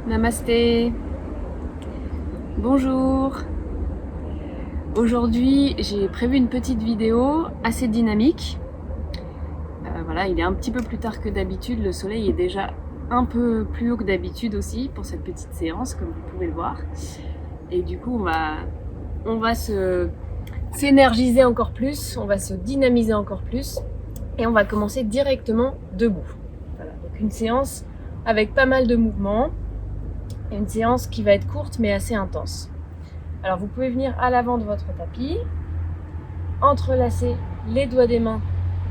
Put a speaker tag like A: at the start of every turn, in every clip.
A: Namasté. Bonjour. Aujourd'hui, j'ai prévu une petite vidéo assez dynamique. Voilà, il est un petit peu plus tard que d'habitude. Le soleil est déjà un peu plus haut que d'habitude aussi pour cette petite séance, comme vous pouvez le voir. Et du coup, on va s'énergiser encore plus, on va se dynamiser encore plus. Et on va commencer directement debout. Voilà, donc une séance avec pas mal de mouvements. Une séance qui va être courte mais assez intense. Alors vous pouvez venir à l'avant de votre tapis, entrelacer les doigts des mains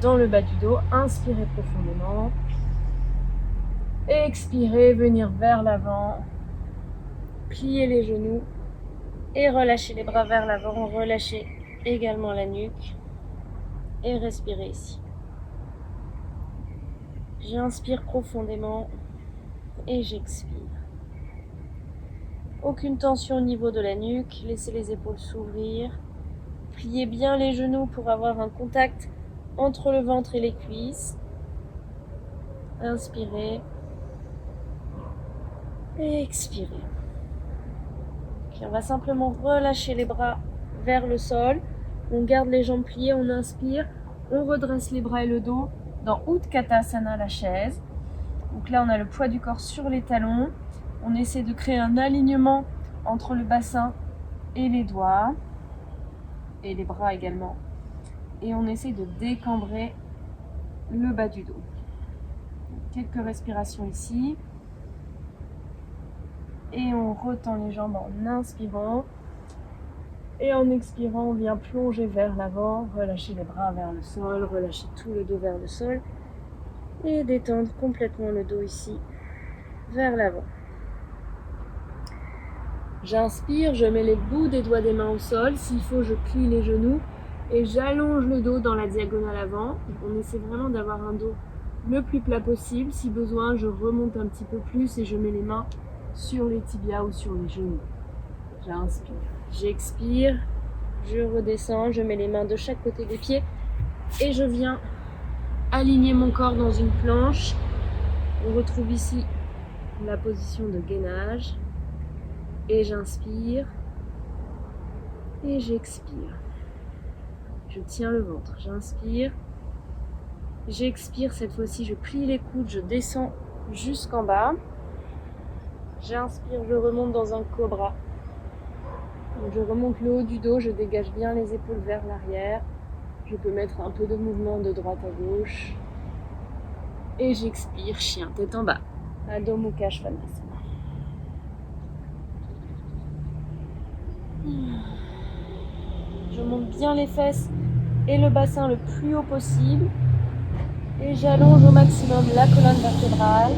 A: dans le bas du dos, inspirez profondément, expirez, venir vers l'avant, pliez les genoux et relâchez les bras vers l'avant, relâchez également la nuque et respirez ici. J'inspire profondément et j'expire. Aucune tension au niveau de la nuque, laissez les épaules s'ouvrir. Pliez bien les genoux pour avoir un contact entre le ventre et les cuisses. Inspirez. Et expirez. Okay, on va simplement relâcher les bras vers le sol. On garde les jambes pliées, on inspire. On redresse les bras et le dos dans Utkatasana, la chaise. Donc là, on a le poids du corps sur les talons. On essaie de créer un alignement entre le bassin et les doigts. Et les bras également. Et on essaie de décambrer le bas du dos. Quelques respirations ici. Et on retend les jambes en inspirant. Et en expirant, on vient plonger vers l'avant, relâcher les bras vers le sol, relâcher tout le dos vers le sol. Et détendre complètement le dos ici, vers l'avant. J'inspire, je mets les bouts des doigts des mains au sol. S'il faut, je plie les genoux. Et j'allonge le dos dans la diagonale avant. On essaie vraiment d'avoir un dos le plus plat possible. Si besoin, je remonte un petit peu plus et je mets les mains sur les tibias ou sur les genoux. J'inspire, j'expire, je redescends, je mets les mains de chaque côté des pieds et je viens aligner mon corps dans une planche. On retrouve ici la position de gainage et j'inspire et j'expire. Je tiens le ventre, j'inspire, j'expire, cette fois-ci je plie les coudes, je descends jusqu'en bas. J'inspire, je remonte dans un cobra. Donc je remonte le haut du dos, je dégage bien les épaules vers l'arrière. Je peux mettre un peu de mouvement de droite à gauche. Et j'expire, chien tête en bas. Adho Mukha Svanasana. Je monte bien les fesses et le bassin le plus haut possible. Et j'allonge au maximum la colonne vertébrale,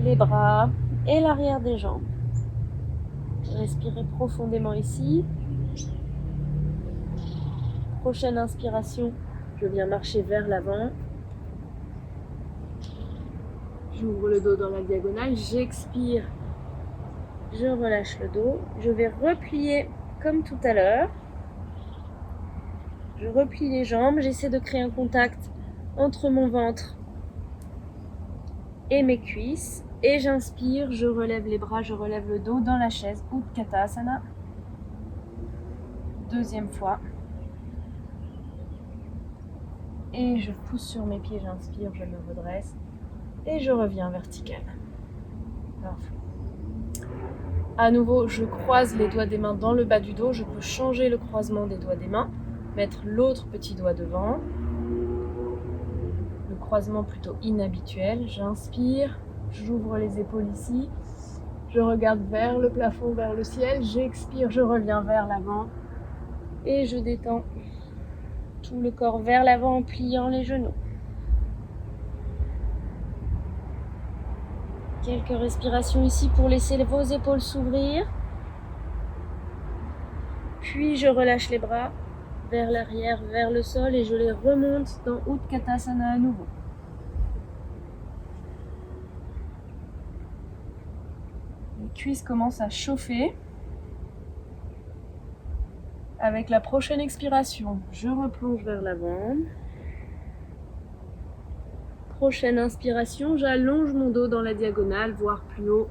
A: les bras et l'arrière des jambes. Respirez profondément ici. Prochaine inspiration, je viens marcher vers l'avant. J'ouvre le dos dans la diagonale, j'expire, je relâche le dos. Je vais replier comme tout à l'heure. Je replie les jambes, j'essaie de créer un contact entre mon ventre et mes cuisses. Et j'inspire, je relève les bras, je relève le dos dans la chaise, Utkatasana. Deuxième fois. Et je pousse sur mes pieds, j'inspire, je me redresse. Et je reviens vertical. Parfait. À nouveau, je croise les doigts des mains dans le bas du dos. Je peux changer le croisement des doigts des mains. Mettre l'autre petit doigt devant. Le croisement plutôt inhabituel. J'inspire. J'ouvre les épaules ici, je regarde vers le plafond, vers le ciel, j'expire, je reviens vers l'avant et je détends tout le corps vers l'avant en pliant les genoux. Quelques respirations ici pour laisser vos épaules s'ouvrir. Puis je relâche les bras vers l'arrière, vers le sol et je les remonte dans Utkatasana à nouveau. Les cuisses commencent à chauffer. Avec la prochaine expiration, je replonge vers l'avant. prochaine inspiration, j'allonge mon dos dans la diagonale, voire plus haut,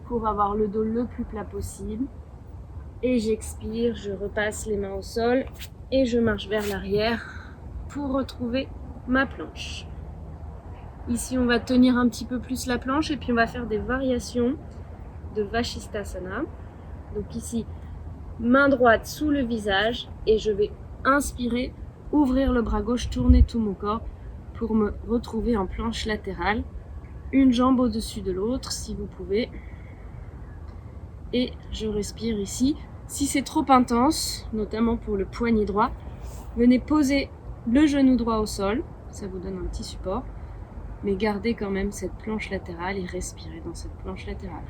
A: pour avoir le dos le plus plat possible. Et j'expire, je repasse les mains au sol et je marche vers l'arrière pour retrouver ma planche. Ici, on va tenir un petit peu plus la planche et puis on va faire des variations de Vashisthasana. Donc ici, main droite sous le visage et je vais inspirer, ouvrir le bras gauche, tourner tout mon corps pour me retrouver en planche latérale. Une jambe au-dessus de l'autre si vous pouvez. Et je respire ici. Si c'est trop intense, notamment pour le poignet droit, venez poser le genou droit au sol. Ça vous donne un petit support. Mais gardez quand même cette planche latérale et respirez dans cette planche latérale.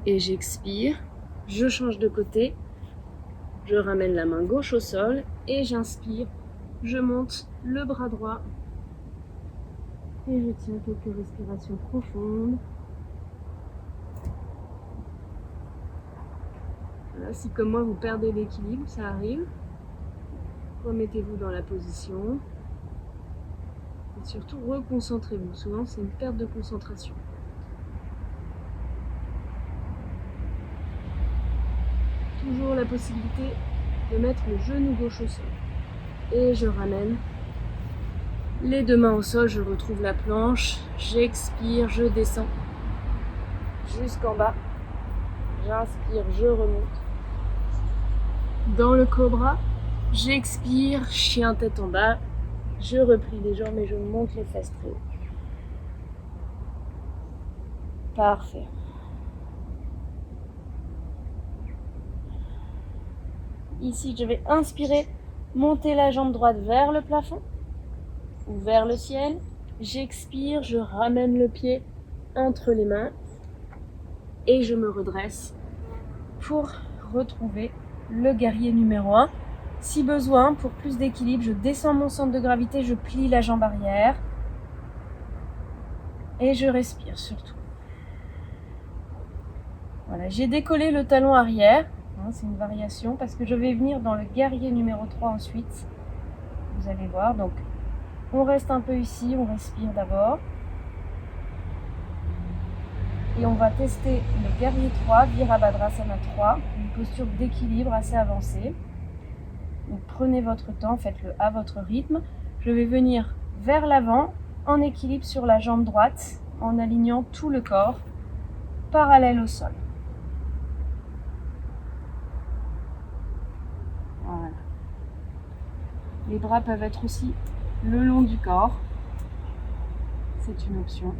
A: Et j'expire, je change de côté, je ramène la main gauche au sol et j'inspire, je monte le bras droit et je tiens quelques respirations profondes. Voilà, si comme moi vous perdez l'équilibre, ça arrive, remettez-vous dans la position et surtout reconcentrez-vous, souvent c'est une perte de concentration. Toujours la possibilité de mettre le genou gauche au sol. Et je ramène les deux mains au sol, je retrouve la planche, j'expire, je descends jusqu'en bas, j'inspire, je remonte. Dans le cobra, j'expire, chien tête en bas, je replie les jambes et je monte les fesses très haut. Parfait. Ici, je vais inspirer, monter la jambe droite vers le plafond ou vers le ciel. J'expire, je ramène le pied entre les mains et je me redresse pour retrouver le guerrier numéro 1. Si besoin, pour plus d'équilibre, je descends mon centre de gravité, je plie la jambe arrière et je respire surtout. Voilà, j'ai décollé le talon arrière. C'est une variation parce que je vais venir dans le guerrier numéro 3 ensuite. Vous allez voir. Donc, on reste un peu ici, on respire d'abord. Et on va tester le guerrier 3, Virabhadrasana 3, une posture d'équilibre assez avancée. Donc, prenez votre temps, faites-le à votre rythme. Je vais venir vers l'avant, en équilibre sur la jambe droite, en alignant tout le corps, parallèle au sol. Voilà. Les bras peuvent être aussi le long du corps. C'est une option.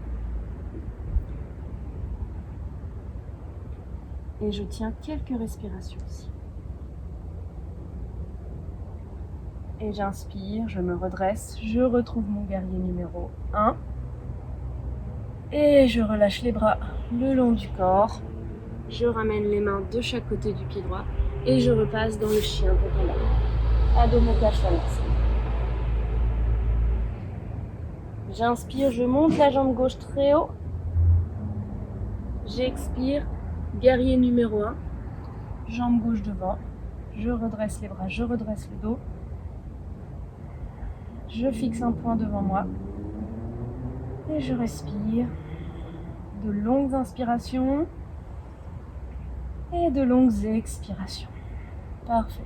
A: Et je tiens quelques respirations ici. Et j'inspire, je me redresse, je retrouve mon guerrier numéro 1. Et je relâche les bras le long du corps. Je ramène les mains de chaque côté du pied droit. Et je repasse dans le chien tête en bas. Adho Mukha Svanasana. J'inspire, je monte la jambe gauche très haut. J'expire, guerrier numéro 1. Jambe gauche devant. Je redresse les bras, je redresse le dos. Je fixe un point devant moi. Et je respire. De longues inspirations. Et de longues expirations. Parfait.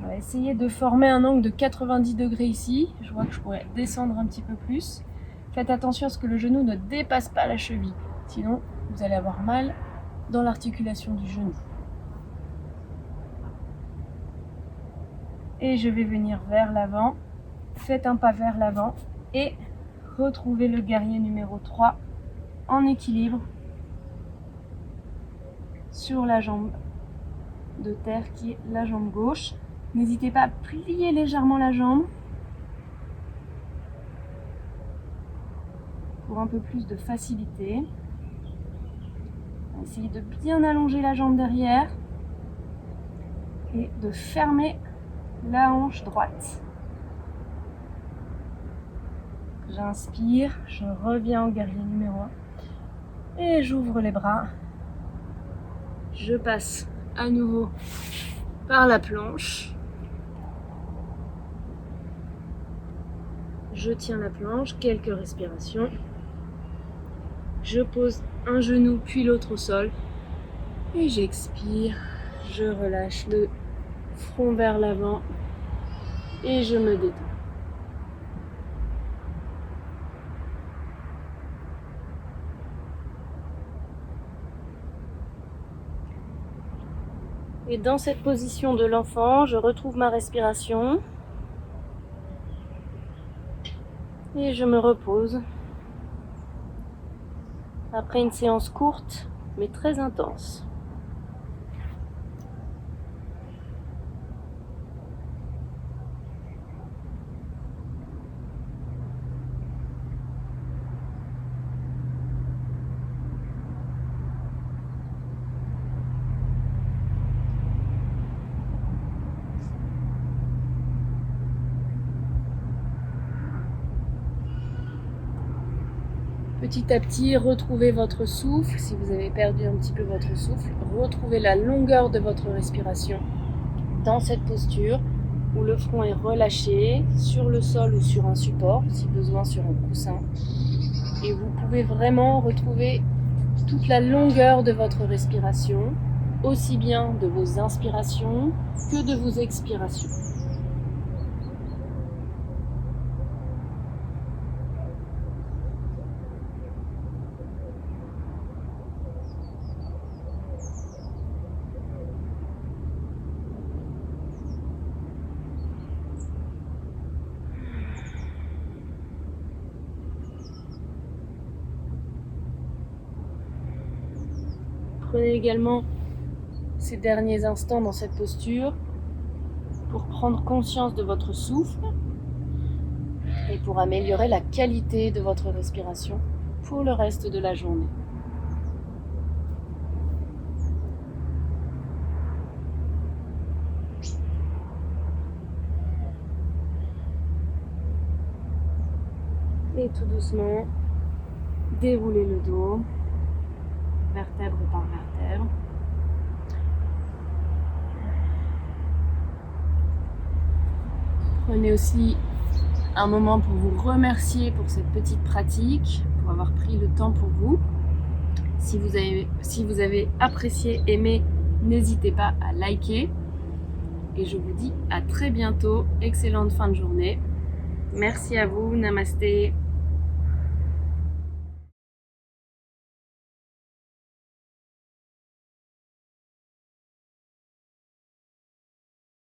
A: On va essayer de former un angle de 90 degrés ici. Je vois que je pourrais descendre un petit peu plus. Faites attention à ce que le genou ne dépasse pas la cheville. Sinon, vous allez avoir mal dans l'articulation du genou. Et je vais venir vers l'avant. Faites un pas vers l'avant et retrouvez le guerrier numéro 3 en équilibre sur la jambe de terre qui est la jambe gauche. N'hésitez pas à plier légèrement la jambe pour un peu plus de facilité. Essayez de bien allonger la jambe derrière et de fermer la hanche droite. J'inspire, je reviens au guerrier numéro 1. Et j'ouvre les bras. Je passe à nouveau par la planche. Je tiens la planche, quelques respirations. Je pose un genou puis l'autre au sol. Et j'expire. Je relâche le front vers l'avant. Et je me détends. Et dans cette position de l'enfant, je retrouve ma respiration. Et je me repose. Après une séance courte, mais très intense. Petit à petit, retrouvez votre souffle. Si vous avez perdu un petit peu votre souffle, retrouvez la longueur de votre respiration dans cette posture où le front est relâché sur le sol ou sur un support, si besoin sur un coussin. Et vous pouvez vraiment retrouver toute la longueur de votre respiration, aussi bien de vos inspirations que de vos expirations. Prenez également ces derniers instants dans cette posture pour prendre conscience de votre souffle et pour améliorer la qualité de votre respiration pour le reste de la journée. Et tout doucement, déroulez le dos, vertèbre par vertèbre. Prenez aussi un moment pour vous remercier pour cette petite pratique, pour avoir pris le temps pour vous. Si vous avez apprécié, aimé, n'hésitez pas à liker. Et je vous dis à très bientôt. Excellente fin de journée. Merci à vous. Namasté.